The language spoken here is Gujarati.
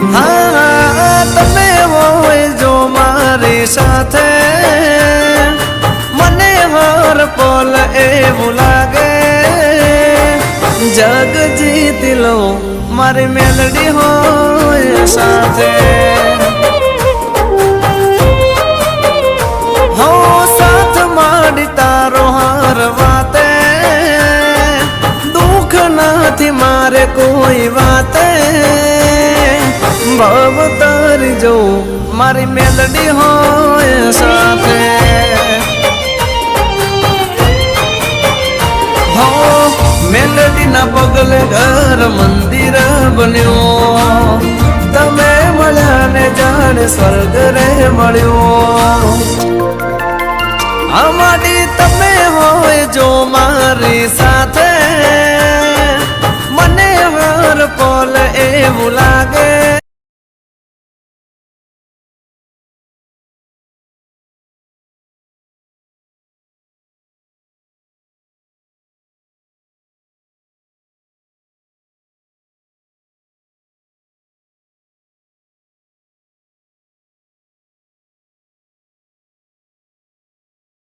હા તમે હોય જો મારી સાથે મને હર પલ એવું લાગે જગ જીતી લો મારી મેલડી હોય સાથે હો સાથ માંડી તારો હર વાતે દુઃખ નથી મારે કોઈ વાતે ભાવ તારી જો મારી મેલડી હોય સાથે હો મેલડી ના પગલે ઘર મંદિર બન્યો તમે મળ્યા ને જાણે સ્વર્ગ રે મળ્યો અમારી તમે હોય જો મારી સાથે મને હર પલ એવું લાગે